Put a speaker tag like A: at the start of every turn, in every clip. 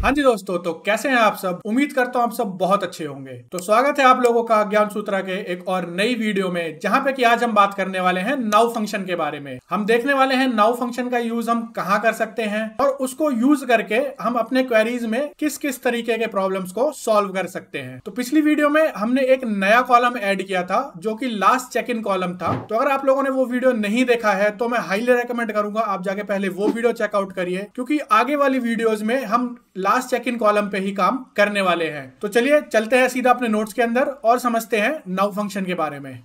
A: हाँ जी दोस्तों, तो कैसे हैं आप सब। उम्मीद करता हूँ आप सब बहुत अच्छे होंगे। तो स्वागत है आप लोगों का ज्ञान सूत्रा के एक और नई वीडियो में, जहां पे कि आज हम बात करने वाले हैं नाउ फंक्शन के बारे में। हम देखने वाले हैं नाउ फंक्शन का यूज हम कहाँ कर सकते हैं और उसको यूज करके हम अपने क्वेरीज में किस किस तरीके के प्रॉब्लम्स को सॉल्व कर सकते हैं। तो पिछली वीडियो में हमने एक नया कॉलम ऐड किया था जो कि लास्ट चेक इन कॉलम था। तो अगर आप लोगों ने वो वीडियो नहीं देखा है तो मैं हाईली रेकमेंड करूंगा आप जाके पहले वो वीडियो चेकआउट करिए, क्योंकि आगे वाली वीडियोज में हम लास्ट चेक इन कॉलम पे ही काम करने वाले हैं। तो चलिए चलते हैं सीधा अपने नोट्स के अंदर और समझते हैं नाउ फंक्शन के बारे में।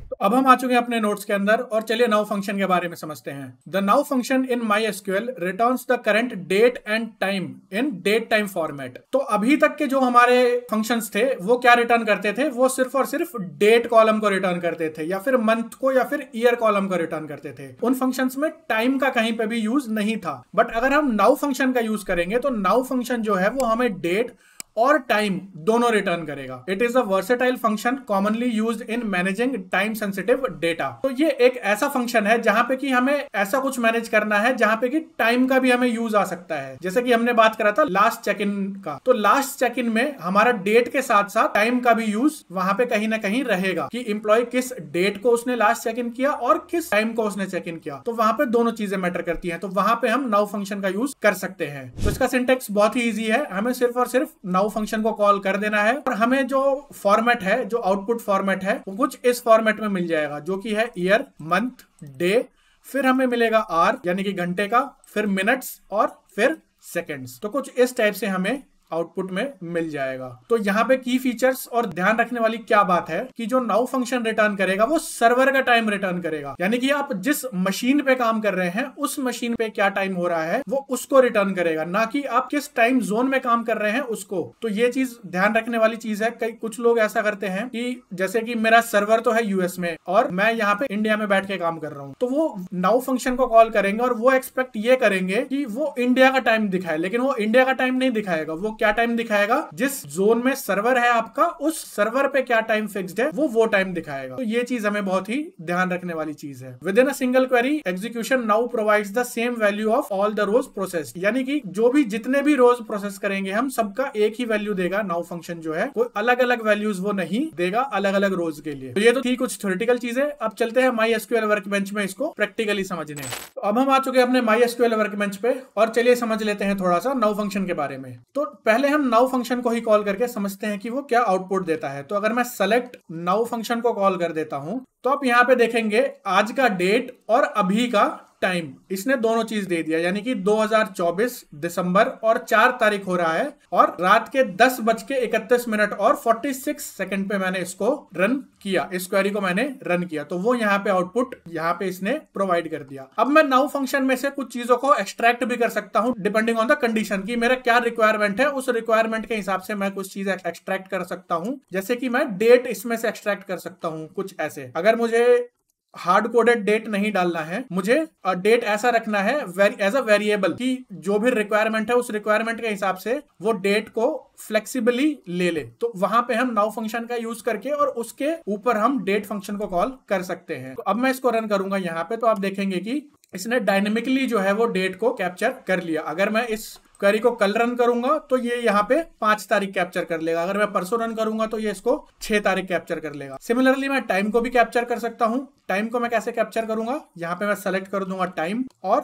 A: तो अब हम आ चुके हैं अपने नोट्स के अंदर और चलिए नाउ फंक्शन के बारे में समझते हैं। The now function in MySQL returns the current date and time in date time format. तो अभी तक के जो हमारे फंक्शंस थे वो क्या रिटर्न करते थे, वो सिर्फ और सिर्फ डेट कॉलम को रिटर्न करते थे या फिर मंथ को या फिर ईयर कॉलम को रिटर्न करते थे। उन फंक्शंस में टाइम का कहीं पे भी यूज नहीं था। बट अगर हम नाउ फंक्शन का यूज करेंगे तो नाउ फंक्शन जो है वो हमें डेट और टाइम दोनों रिटर्न करेगा। It is a versatile function commonly used in managing time sensitive data. तो ये एक ऐसा फंक्शन है जहां पे कि हमें ऐसा कुछ मैनेज करना है जहां पे कि टाइम का भी हमें यूज आ सकता है। जैसे कि हमने बात करा था लास्ट चेक इन का, तो लास्ट चेक इन में हमारा डेट के साथ साथ टाइम का भी यूज वहां पे कहीं ना कहीं रहेगा कि एम्प्लॉय किस डेट को उसने लास्ट चेक इन किया और किस टाइम को उसने चेक इन किया। तो वहां पे दोनों चीजें मैटर करती हैं। तो वहां पे हम नाउ फंक्शन का यूज कर सकते हैं। तो इसका सिंटेक्स बहुत ही ईजी है। हमें सिर्फ और सिर्फ नाउ फंक्शन को कॉल कर देना है और हमें जो फॉर्मेट है, जो आउटपुट फॉर्मेट है, वो कुछ इस फॉर्मेट में मिल जाएगा जो कि है ईयर, मंथ, डे, फिर हमें मिलेगा आर यानी कि घंटे का, फिर मिनट्स और फिर सेकंड्स। तो कुछ इस टाइप से हमें आउटपुट में मिल जाएगा। तो यहाँ पे की फीचर्स और ध्यान रखने वाली क्या बात है कि जो नाउ फंक्शन रिटर्न करेगा वो सर्वर का टाइम रिटर्न करेगा, यानी कि आप जिस मशीन पे काम कर रहे हैं उस मशीन पे क्या टाइम हो रहा है वो उसको रिटर्न करेगा, ना कि आप किस टाइम जोन में काम कर रहे हैं उसको। तो ये चीज ध्यान रखने वाली चीज है। कई कुछ लोग ऐसा करते हैं कि जैसे कि मेरा सर्वर तो है यूएस में और मैं यहाँ पे इंडिया में बैठ के काम कर रहा हूँ, तो वो नाउ फंक्शन को कॉल करेंगे और वो एक्सपेक्ट ये करेंगे कि वो इंडिया का टाइम दिखाए, लेकिन वो इंडिया का टाइम नहीं दिखाएगा। वो क्या टाइम दिखाएगा, जिस जोन में सर्वर है आपका उस सर्वर पे क्या टाइम फिक्स्ड है वो टाइम दिखाएगा। तो ये चीज हमें बहुत ही ध्यान रखने वाली चीज है। Within a single query execution now provides the same value of all the rows process, यानी कि जो भी जितने भी रोज प्रोसेस करेंगे हम सबका एक ही वैल्यू देगा। नाउ फंक्शन जो है कोई अलग अलग वैल्यूज वो नहीं देगा अलग अलग रोज के लिए। तो ये तो थी कुछ थ्योरेटिकल चीजें। अब चलते हैं MySQL वर्कबेंच में इसको प्रैक्टिकली समझने। तो अब हम आ चुके हैं अपने MySQL वर्कबेंच पे और चलिए समझ लेते हैं थोड़ा सा नाउ फंक्शन के बारे में। तो पहले हम नाउ फंक्शन को ही कॉल करके समझते हैं कि वो क्या आउटपुट देता है। तो अगर मैं सेलेक्ट नाउ फंक्शन को कॉल कर देता हूं तो आप यहां पे देखेंगे आज का डेट और अभी का टाइम, इसने दोनों चीज दे दिया, यानी कि 2024 दिसंबर और 4 तारीख हो रहा है और रात के 10:31 और 46 सेकंड पे मैंने इसको रन किया, इस क्वेरी को मैंने रन किया। तो वो यहाँ पे आउटपुट यहाँ पे इसने प्रोवाइड कर दिया। अब मैं नाउ फंक्शन में से कुछ चीजों को एक्सट्रैक्ट भी कर सकता हूँ डिपेंडिंग ऑन द कंडीशन की मेरा क्या रिक्वायरमेंट है। उस रिक्वायरमेंट के हिसाब से मैं कुछ चीज एक्सट्रैक्ट कर सकता हूँ, जैसे कि मैं डेट इसमें से एक्सट्रैक्ट कर सकता हूँ कुछ ऐसे। अगर मुझे हार्ड कोडेड डेट नहीं डालना है, मुझे डेट ऐसा रखना है एज अ वेरिएबल कि जो भी रिक्वायरमेंट है उस रिक्वायरमेंट के हिसाब से वो डेट को फ्लेक्सिबली ले ले। तो वहां पे हम नाउ फंक्शन का यूज करके और उसके ऊपर हम डेट फंक्शन को कॉल कर सकते हैं। तो अब मैं इसको रन करूंगा यहाँ पे, तो आप देखेंगे कि इसने डायनेमिकली जो है वो डेट को कैप्चर कर लिया। अगर मैं इस क्वेरी को कल रन करूंगा तो ये यहाँ पे 5 तारीख कैप्चर कर लेगा। अगर मैं परसों रन करूंगा तो ये इसको 6 तारीख कैप्चर कर लेगा। सिमिलरली मैं टाइम को भी कैप्चर कर सकता हूं। टाइम को मैं कैसे कैप्चर करूंगा, यहाँ पे मैं सेलेक्ट कर दूंगा टाइम और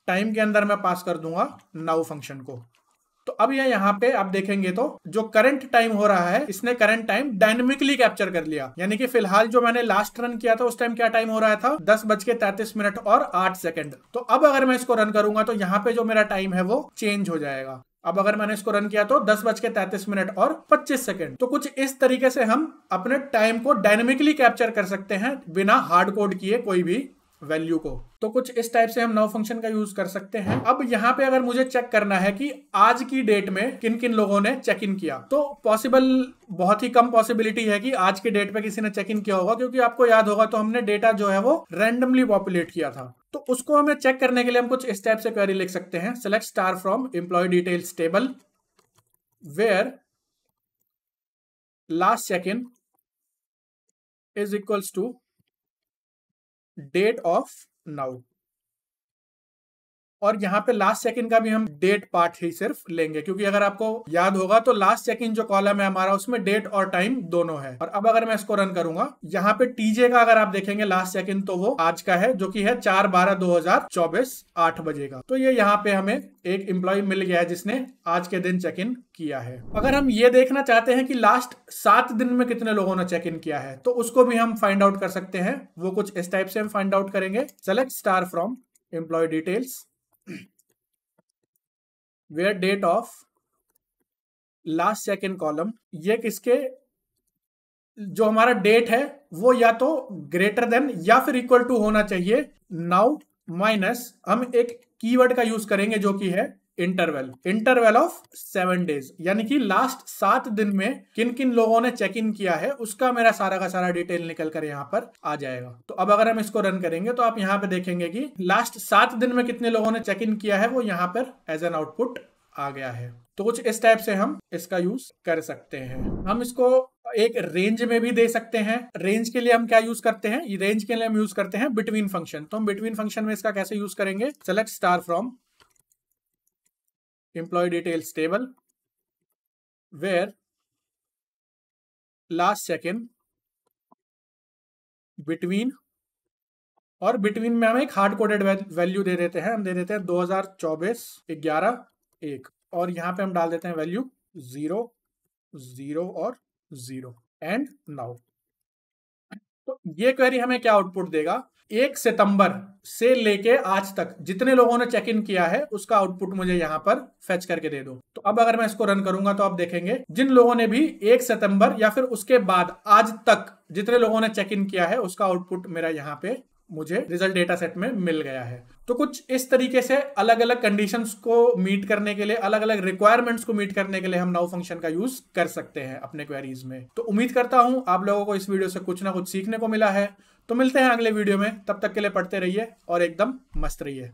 A: टाइम के अंदर मैं पास कर दूंगा नाउ फंक्शन को। तो अब ये यहाँ पे आप देखेंगे तो जो करंट टाइम हो रहा है इसने करंट टाइम डायनेमिकली कैप्चर कर लिया, यानी कि फिलहाल जो मैंने लास्ट रन किया था उस टाइम क्या टाइम हो रहा था, 10:33 और 8 सेकंड। तो अब अगर मैं इसको रन करूंगा तो यहाँ पे जो मेरा टाइम है वो चेंज हो जाएगा। अब अगर मैंने इसको रन किया तो 10:33 और 25 सेकंड। तो कुछ इस तरीके से हम अपने टाइम को डायनेमिकली कैप्चर कर सकते हैं बिना हार्ड कोड किए कोई भी वैल्यू को। तो कुछ इस टाइप से हम नाउ फंक्शन का यूज कर सकते हैं। अब यहाँ पे अगर मुझे चेक करना है कि आज की डेट में किन किन लोगों ने चेक इन किया, तो पॉसिबल बहुत ही कम पॉसिबिलिटी है कि आज के डेट पे किसी ने चेक इन किया होगा, क्योंकि आपको याद होगा तो हमने डेटा जो है वो रैंडमली पॉपुलेट किया था। तो उसको हमें चेक करने के लिए हम कुछ इस टाइप से क्वेरी लिख सकते हैं। Select star from employ details table where last check in is equals to date of now और यहाँ पे लास्ट चेक इन का भी हम डेट पार्ट ही सिर्फ लेंगे, क्योंकि अगर आपको याद होगा तो लास्ट चेक इन जो कॉलम है हमारा उसमें डेट और टाइम दोनों है। और अब अगर मैं इसको रन करूंगा, यहाँ पे टीजे का अगर आप देखेंगे लास्ट चेक इन तो वो आज का है, जो कि है 4/12/2024 8 बजे का। तो ये यहाँ पे हमें एक एम्प्लॉय मिल गया है जिसने आज के दिन चेक इन किया है। अगर हम ये देखना चाहते हैं कि लास्ट 7 दिन में कितने लोगों ने चेक इन किया है तो उसको भी हम फाइंड आउट कर सकते हैं। वो कुछ इस टाइप से हम फाइंड आउट करेंगे। Select star from employ details where date of last check in column. ये किसके, जो हमारा डेट है वो या तो ग्रेटर देन या फिर इक्वल टू होना चाहिए नाउ माइनस, हम एक कीवर्ड का यूज करेंगे जो कि है इंटरवल ऑफ 7 डेज, यानी कि लास्ट 7 दिन में किन किन लोगों ने चेक इन किया है उसका मेरा सारा का सारा डिटेल निकल कर यहाँ पर आ जाएगा। तो अब अगर हम इसको रन करेंगे तो आप यहाँ पे देखेंगे कि लास्ट 7 दिन में कितने लोगों ने चेक इन किया है वो यहाँ पर एज एन आउटपुट आ गया है। तो कुछ इस टाइप से हम इसका यूज कर सकते हैं। हम इसको एक रेंज में भी दे सकते हैं। रेंज के लिए हम क्या यूज करते हैं, रेंज के लिए हम यूज करते हैं बिटवीन फंक्शन। तो हम बिटवीन फंक्शन में इसका कैसे यूज करेंगे, select star from employ details table where last check in between, और बिटवीन में हम एक हार्ड कोडेड वैल्यू दे देते हैं। हम दे देते हैं 2024/11/1 और यहाँ पे हम डाल देते हैं वैल्यू 0 0 और 0 एंड नाउ। तो ये क्वेरी हमें क्या आउटपुट देगा, 1 सितंबर से लेके आज तक जितने लोगों ने चेक इन किया है उसका आउटपुट मुझे यहाँ पर फेच करके दे दो। तो अब अगर मैं इसको रन करूंगा तो आप देखेंगे जिन लोगों ने भी 1 सितंबर या फिर उसके बाद आज तक जितने लोगों ने चेक इन किया है उसका आउटपुट मेरा यहाँ पे मुझे रिजल्ट डेटा सेट में मिल गया है। तो कुछ इस तरीके से अलग अलग कंडीशंस को मीट करने के लिए, अलग अलग रिक्वायरमेंट्स को मीट करने के लिए हम नाउ फंक्शन का यूज कर सकते हैं अपने क्वेरीज में। तो उम्मीद करता हूं आप लोगों को इस वीडियो से कुछ ना कुछ सीखने को मिला है। तो मिलते हैं अगले वीडियो में, तब तक के लिए पढ़ते रहिए और एकदम मस्त रहिए।